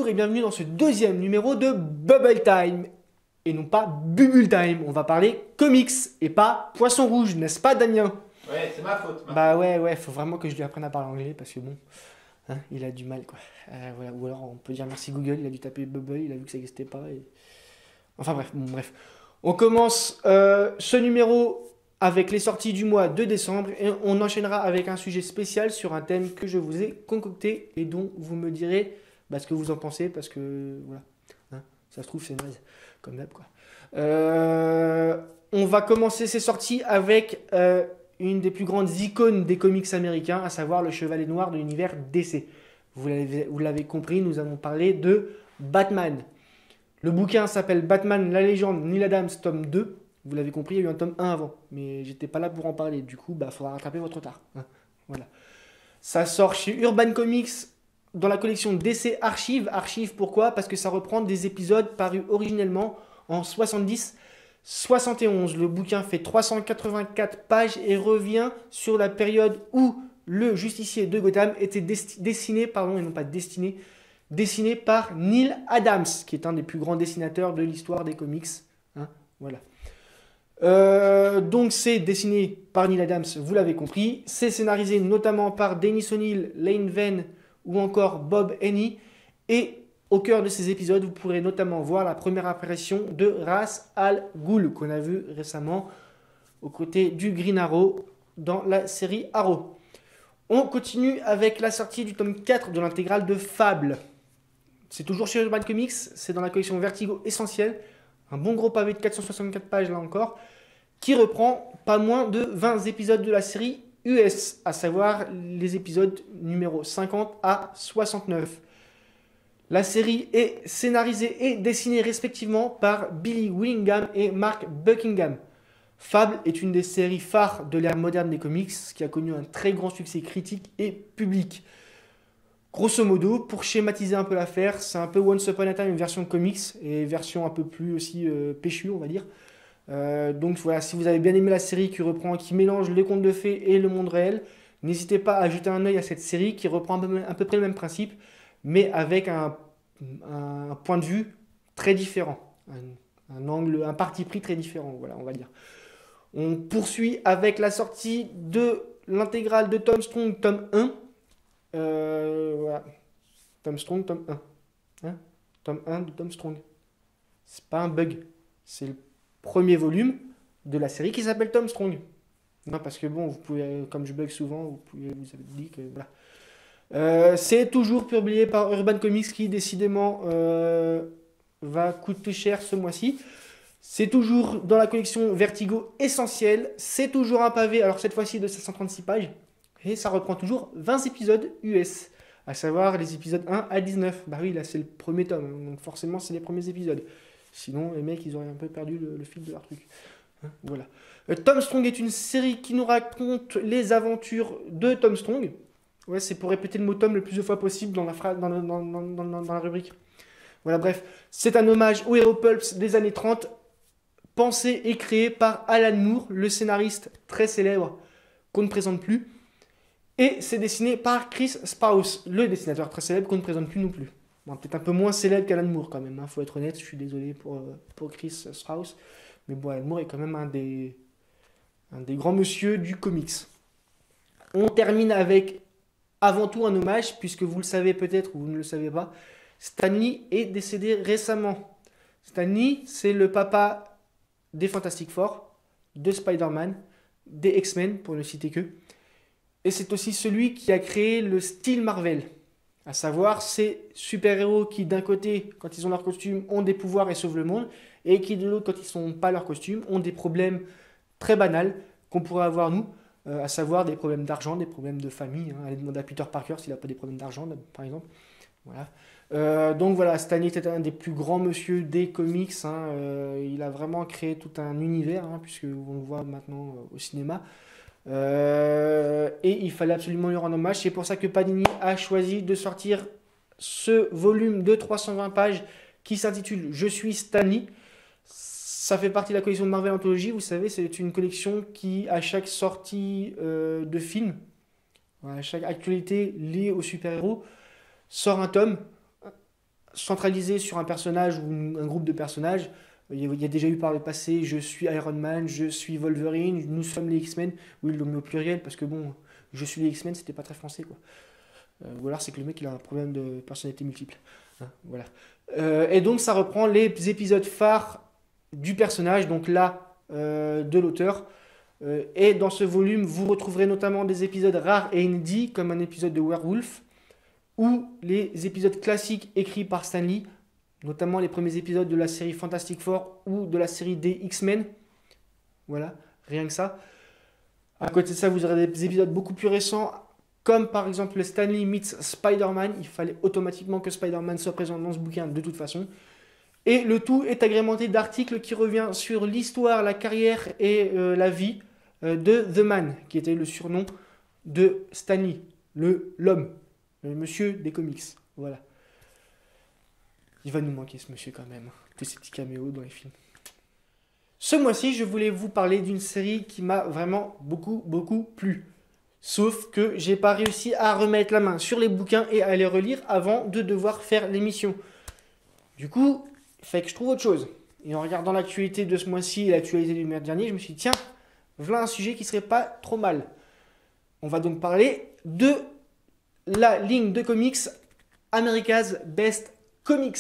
bonjour et bienvenue dans ce deuxième numéro de Bubble Time. Et non pas Bubble Time, on va parler comics et pas Poisson Rouge, n'est-ce pas Damien? Ouais, c'est ma faute. Bah ouais, faut vraiment que je lui apprenne à parler anglais parce que bon, hein, il a du mal quoi. Voilà. Ou alors on peut dire merci Google, il a dû taper Bubble, il a vu que ça n'existait pas. Enfin bref. On commence ce numéro avec les sorties du mois de décembre et on enchaînera avec un sujet spécial sur un thème que je vous ai concocté et dont vous me direz ce que vous en pensez parce que voilà, hein, ça se trouve c'est naze comme d'hab quoi. On va commencer ces sorties avec une des plus grandes icônes des comics américains, à savoir le Chevalier Noir de l'univers DC. Vous l'avez compris, nous allons parler de Batman. Le bouquin s'appelle Batman, la légende, Neil Adams, tome 2. Vous l'avez compris, il y a eu un tome 1 avant. Mais j'étais pas là pour en parler. Du coup, il faudra rattraper votre retard. Hein. Voilà. Ça sort chez Urban Comics dans la collection DC Archives. Archives, pourquoi? Parce que ça reprend des épisodes parus originellement en 70-71. Le bouquin fait 384 pages et revient sur la période où le justicier de Gotham était dessiné par Neil Adams, qui est un des plus grands dessinateurs de l'histoire des comics. Hein, voilà. Donc c'est dessiné par Neil Adams, vous l'avez compris. C'est scénarisé notamment par Dennis O'Neil, Lane Venn ou encore Bob Haney. Et au cœur de ces épisodes, vous pourrez notamment voir la première apparition de Ra's al Ghul, qu'on a vu récemment aux côtés du Green Arrow dans la série Arrow. On continue avec la sortie du tome 4 de l'intégrale de Fable. C'est toujours chez Urban Comics, c'est dans la collection Vertigo Essentiel, un bon gros pavé de 464 pages là encore, qui reprend pas moins de 20 épisodes de la série US, à savoir les épisodes numéro 50 à 69. La série est scénarisée et dessinée respectivement par Billy Willingham et Mark Buckingham. Fable est une des séries phares de l'ère moderne des comics, qui a connu un très grand succès critique et public. Grosso modo, pour schématiser un peu l'affaire, c'est un peu Once Upon a Time, une version comics, et version un peu plus aussi péchue, on va dire. Donc voilà, si vous avez bien aimé la série qui mélange les contes de fées et le monde réel, n'hésitez pas à jeter un œil à cette série qui reprend à peu près le même principe, mais avec un point de vue très différent, un parti pris très différent, voilà, on va dire. On poursuit avec la sortie de l'intégrale de Tom Strong, tome 1. Voilà. Tom Strong, tome 1. Hein, tome 1 de Tom Strong. C'est pas un bug. C'est le premier volume de la série qui s'appelle Tom Strong. Non, parce que bon, vous pouvez, comme je bug souvent, vous avez dit que voilà. C'est toujours publié par Urban Comics qui décidément va coûter cher ce mois-ci. C'est toujours dans la collection Vertigo Essentiel. C'est toujours un pavé, alors cette fois-ci de 736 pages. Et ça reprend toujours 20 épisodes US, à savoir les épisodes 1 à 19. Bah oui, là c'est le premier tome, donc forcément c'est les premiers épisodes. Sinon les mecs ils auraient un peu perdu le fil de leur truc. Hein, voilà. Tom Strong est une série qui nous raconte les aventures de Tom Strong. Ouais, c'est pour répéter le mot Tom le plus de fois possible dans la rubrique. Voilà, bref. C'est un hommage au héros pulps des années 30, pensé et créé par Alan Moore, le scénariste très célèbre qu'on ne présente plus. Et c'est dessiné par Chris Sprouse, le dessinateur très célèbre qu'on ne présente plus non plus. Bon, peut-être un peu moins célèbre qu'Alan Moore quand même, hein, faut être honnête, je suis désolé pour Chris Sprouse. Mais bon, Alan Moore est quand même un des grands monsieur du comics. On termine avec avant tout un hommage, puisque vous le savez peut-être ou vous ne le savez pas, Stan Lee est décédé récemment. Stan Lee, c'est le papa des Fantastic Four, de Spider-Man, des X-Men, pour ne citer que. Et c'est aussi celui qui a créé le style Marvel. À savoir, ces super-héros qui, d'un côté, quand ils ont leur costume, ont des pouvoirs et sauvent le monde, et qui, de l'autre, quand ils n'ont pas leur costume, ont des problèmes très banals qu'on pourrait avoir nous, à savoir des problèmes d'argent, des problèmes de famille. Hein. Allez demander à Peter Parker s'il n'a pas des problèmes d'argent, par exemple. Voilà. Donc voilà, Stan Lee était un des plus grands monsieur des comics. Hein. Il a vraiment créé tout un univers, hein, puisque on le voit maintenant au cinéma. Et il fallait absolument lui rendre hommage. C'est pour ça que Panini a choisi de sortir ce volume de 320 pages qui s'intitule Je suis Stan Lee. Ça fait partie de la collection de Marvel Anthology. Vous savez, c'est une collection qui, à chaque sortie de film, à chaque actualité liée aux super-héros, sort un tome centralisé sur un personnage ou un groupe de personnages. Il y a déjà eu par le passé, je suis Iron Man, je suis Wolverine, nous sommes les X-Men. Oui, il le met au pluriel parce que bon, je suis les X-Men, c'était pas très français quoi. Ou alors c'est que le mec il a un problème de personnalité multiple. Hein, voilà. Et donc ça reprend les épisodes phares du personnage, donc là de l'auteur. Et dans ce volume, vous retrouverez notamment des épisodes rares et inédits, comme un épisode de Werewolf, ou les épisodes classiques écrits par Stan Lee, notamment les premiers épisodes de la série Fantastic Four ou de la série des X-Men. Voilà, rien que ça. À côté de ça, vous aurez des épisodes beaucoup plus récents, comme par exemple le Stan Lee meets Spider-Man. Il fallait automatiquement que Spider-Man soit présent dans ce bouquin de toute façon. Et le tout est agrémenté d'articles qui reviennent sur l'histoire, la carrière et la vie de The Man, qui était le surnom de Stan Lee, l'homme, le monsieur des comics. Voilà. Il va nous manquer ce monsieur quand même, tous ces petits caméos dans les films. Ce mois-ci, je voulais vous parler d'une série qui m'a vraiment beaucoup plu. Sauf que j'ai pas réussi à remettre la main sur les bouquins et à les relire avant de devoir faire l'émission. Du coup, il fallait que je trouve autre chose. Et en regardant l'actualité de ce mois-ci et l'actualité du mois dernier, je me suis dit, tiens, voilà un sujet qui serait pas trop mal. On va donc parler de la ligne de comics America's Best Comics.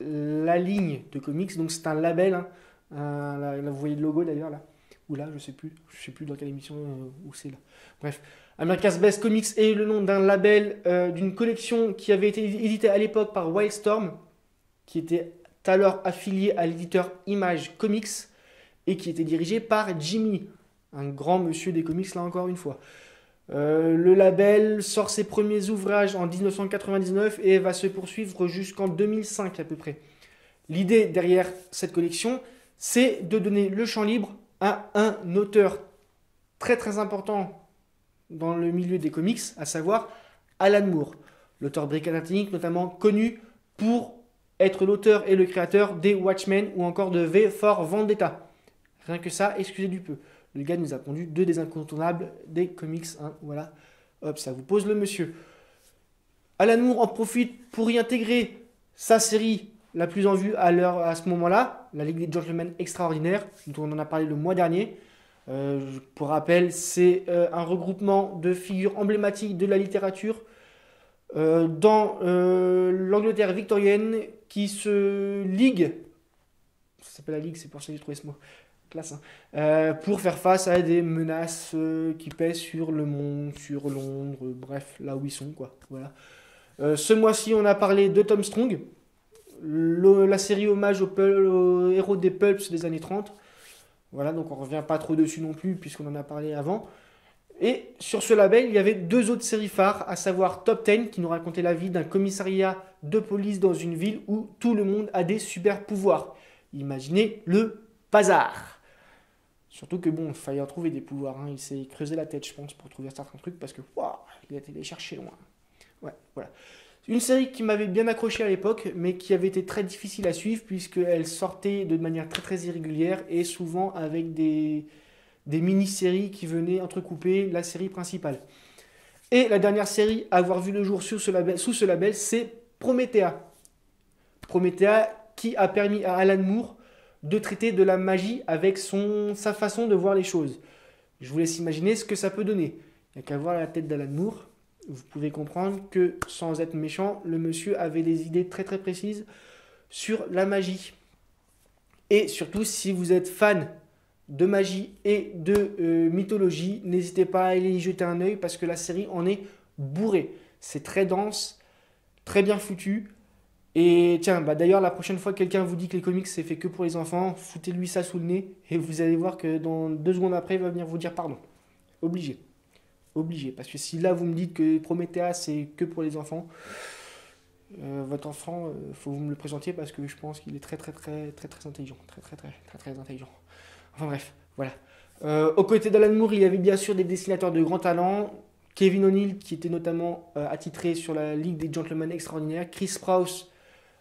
La ligne de comics, donc c'est un label. Hein. Là, vous voyez le logo d'ailleurs là. Ou là, je sais plus dans quelle émission où c'est là. Bref, America's Best Comics est le nom d'un label, d'une collection qui avait été éditée à l'époque par Wildstorm, qui était alors affilié à l'éditeur Image Comics et qui était dirigé par Jimmy, un grand monsieur des comics là encore une fois. Le label sort ses premiers ouvrages en 1999 et va se poursuivre jusqu'en 2005 à peu près. L'idée derrière cette collection, c'est de donner le champ libre à un auteur très important dans le milieu des comics, à savoir Alan Moore, l'auteur britannique notamment connu pour être l'auteur et le créateur des Watchmen ou encore de V for Vendetta. Rien que ça, excusez du peu. Le gars nous a pondu deux des incontournables des comics. Hein, voilà, hop, ça vous pose le monsieur. Alan Moore en profite pour y intégrer sa série la plus en vue à ce moment-là, la Ligue des Gentlemen Extraordinaires, dont on en a parlé le mois dernier. Pour rappel, c'est un regroupement de figures emblématiques de la littérature dans l'Angleterre victorienne qui se ligue, ça s'appelle la Ligue, c'est pour ça que j'ai trouvé ce mot, classe, hein, pour faire face à des menaces qui pèsent sur le monde, sur Londres, bref, là où ils sont, quoi. Voilà. Ce mois-ci, on a parlé de Tom Strong, la série hommage aux héros des pulps des années 30. Voilà, donc on ne revient pas trop dessus non plus, puisqu'on en a parlé avant. Et sur ce label, il y avait deux autres séries phares, à savoir Top 10, qui nous racontait la vie d'un commissariat de police dans une ville où tout le monde a des super pouvoirs. Imaginez le bazar. Surtout que bon, il fallait en trouver des pouvoirs. Hein. Il s'est creusé la tête, je pense, pour trouver certains trucs, parce que waouh, il a été les chercher loin. Ouais, voilà. Une série qui m'avait bien accroché à l'époque, mais qui avait été très difficile à suivre, puisqu'elle sortait de manière très irrégulière, et souvent avec des mini-séries qui venaient entrecouper la série principale. Et la dernière série à avoir vu le jour sous ce label, c'est Promethea. Promethea qui a permis à Alan Moore de traiter de la magie avec sa façon de voir les choses. Je vous laisse imaginer ce que ça peut donner. Il n'y a qu'à voir la tête d'Alan Moore. Vous pouvez comprendre que, sans être méchant, le monsieur avait des idées très précises sur la magie. Et surtout, si vous êtes fan de magie et de mythologie, n'hésitez pas à aller y jeter un œil parce que la série en est bourrée. C'est très dense, très bien foutu. Et tiens, d'ailleurs, la prochaine fois que quelqu'un vous dit que les comics c'est fait que pour les enfants, foutez-lui ça sous le nez et vous allez voir que dans 2 secondes après, il va venir vous dire pardon. Obligé. Parce que si là vous me dites que Promethea c'est que pour les enfants, votre enfant, faut que vous me le présentiez parce que je pense qu'il est très intelligent. Très intelligent. Enfin bref, voilà. Aux côtés d'Alan Moore, il y avait bien sûr des dessinateurs de grand talent. Kevin O'Neill, qui était notamment attitré sur la Ligue des Gentlemen Extraordinaires. Chris Sprouse,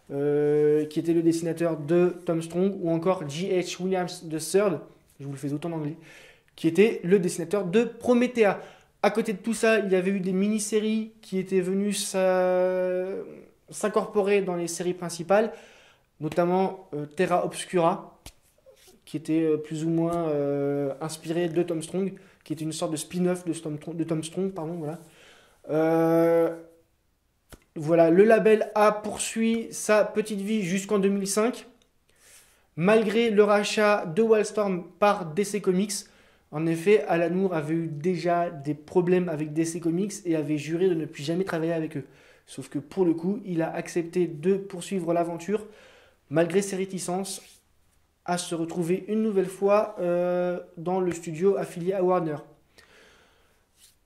qui était le dessinateur de Tom Strong. Ou encore J.H. Williams III, je vous le fais autant en anglais, qui était le dessinateur de Promethea. À côté de tout ça, il y avait eu des mini-séries qui étaient venues s'incorporer dans les séries principales, notamment Terra Obscura, qui était plus ou moins inspiré de Tom Strong, qui était une sorte de spin-off de Tom Strong, pardon, voilà. Voilà, le label a poursuivi sa petite vie jusqu'en 2005, malgré le rachat de Wildstorm par DC Comics. En effet, Alan Moore avait eu déjà des problèmes avec DC Comics et avait juré de ne plus jamais travailler avec eux. Sauf que pour le coup, il a accepté de poursuivre l'aventure, malgré ses réticences, à se retrouver une nouvelle fois dans le studio affilié à Warner.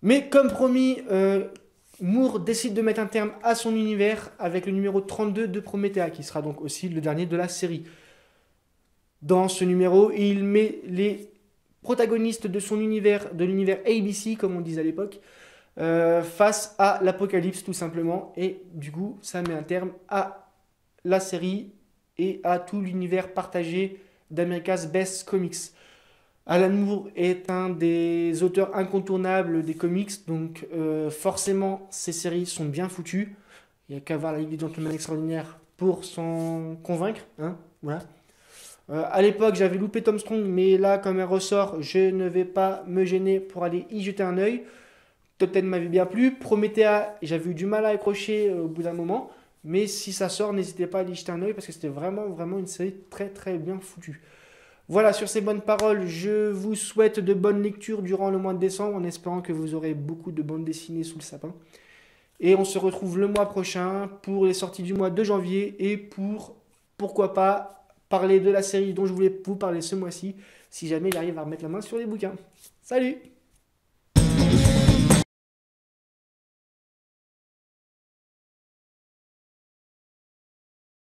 Mais comme promis, Moore décide de mettre un terme à son univers avec le numéro 32 de Promethea, qui sera donc aussi le dernier de la série. Dans ce numéro, il met les protagonistes de son univers, de l'univers ABC, comme on disait à l'époque, face à l'apocalypse tout simplement. Et du coup, ça met un terme à la série et à tout l'univers partagé d'America's Best Comics. Alan Moore est un des auteurs incontournables des comics, donc forcément ces séries sont bien foutues. Il n'y a qu'à voir la Ligue des Gentlemen Extraordinaires pour s'en convaincre. Hein, voilà. À l'époque, j'avais loupé Tom Strong, mais là, comme elle ressort, je ne vais pas me gêner pour aller y jeter un œil. Top 10 m'avait bien plu. Promethea, j'avais eu du mal à accrocher au bout d'un moment. Mais si ça sort, n'hésitez pas à y jeter un œil parce que c'était vraiment, vraiment une série très, très bien foutue. Voilà, sur ces bonnes paroles, je vous souhaite de bonnes lectures durant le mois de décembre en espérant que vous aurez beaucoup de bandes dessinées sous le sapin. Et on se retrouve le mois prochain pour les sorties du mois de janvier et pour, pourquoi pas, parler de la série dont je voulais vous parler ce mois-ci, si jamais j'arrive à remettre la main sur les bouquins. Salut!